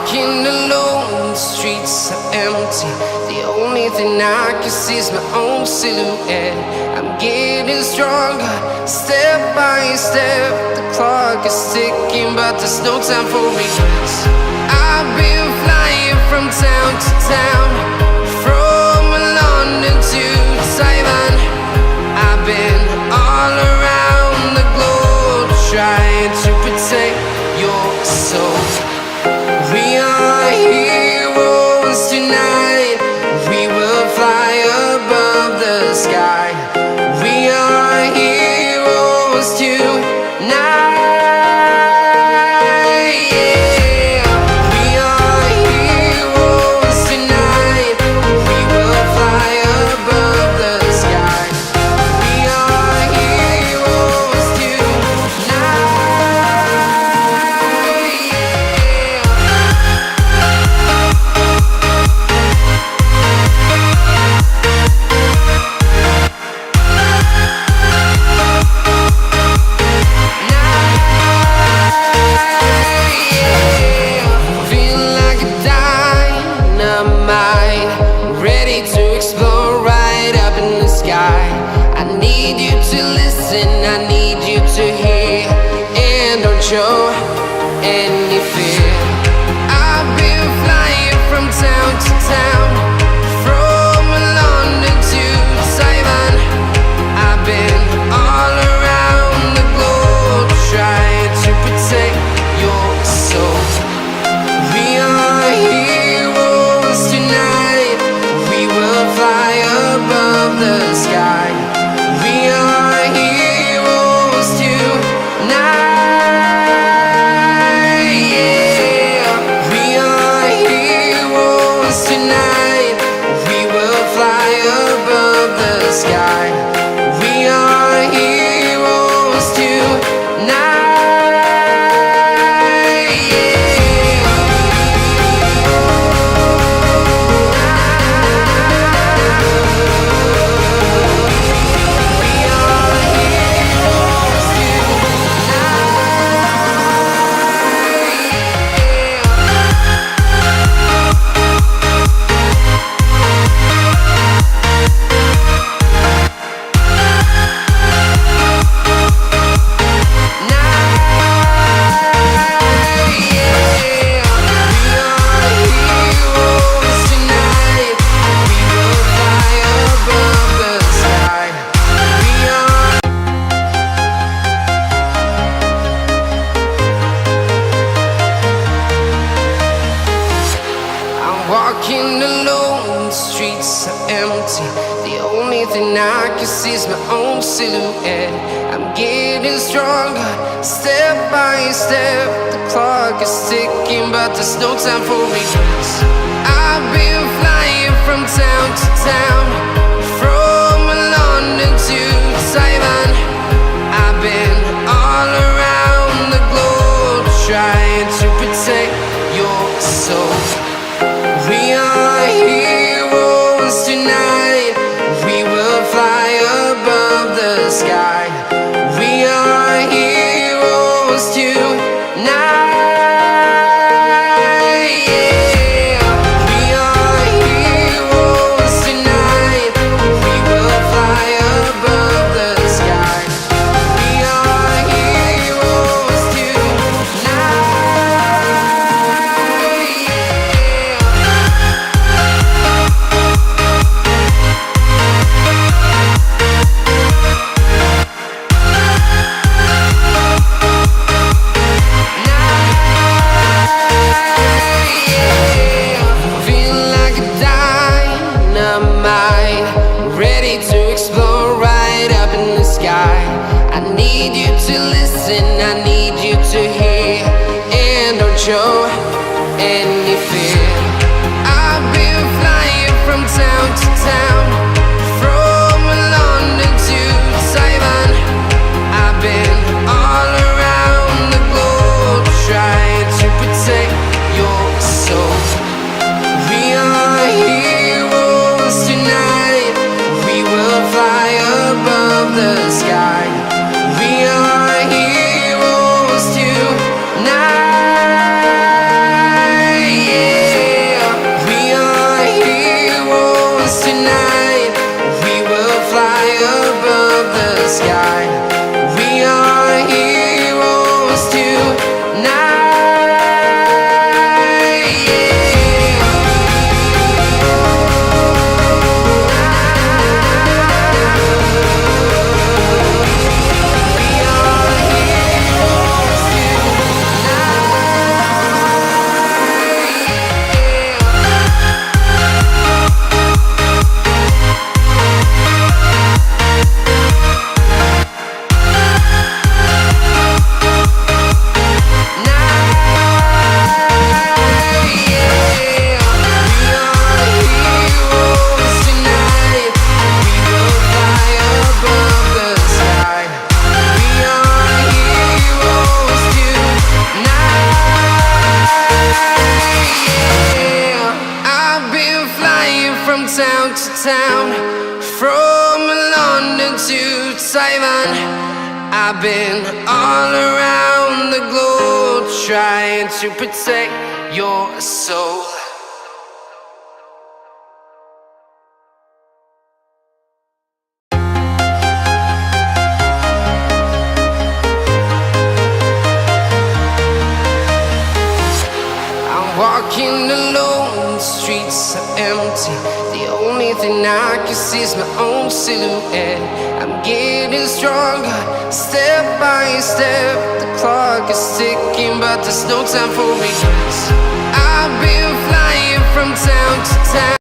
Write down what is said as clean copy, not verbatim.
walking alone, the streets are empty. The only thing I can see is my own silhouette. I'm getting stronger, step by step. The clock is ticking, but there's no time for regrets. I've been flying from town to town, from London to Taiwan. I've been all around the globe, trying to protect your soul. We are heroes tonight. We will fly above the sky. We are heroes tonight. Yeah. We are heroes tonight. We will fly above the sky. We are heroes tonight. I need you to hear and don't show any fear. I've been flying from town to town, from London to Taiwan. I've been all around the globe, trying to protect your soul. We are heroes tonight. We will fly above the sky. We are heroes tonight. Yeah. We are heroes tonight. We will fly above the sky. We are heroes tonight. Walking alone, the streets are empty. The only thing I can see is my own silhouette. I'm getting stronger, step by step. The clock is ticking, but there's no time for regrets. I've been flying from town to town, from London to Taiwan. I've been all around the globe, trying to protect your soul. We are heroes tonight. We will fly above the sky. We are heroes tonight. Yeah. We are heroes tonight. We will fly above the sky. We are heroes tonight. I need you to listen, I need you to hear and don't show any fear. I've been flying from town to town, from London to Taiwan. I've been all around the globe, trying to protect your soul. We are heroes tonight. We will fly above the sky. We are heroes down from London to Taiwan. I've been all around the globe trying to protect your soul. Walking alone, the streets are empty. The only thing I can see is my own silhouette. I'm getting stronger, step by step. The clock is ticking, but there's no time for regrets. I've been flying from town to town.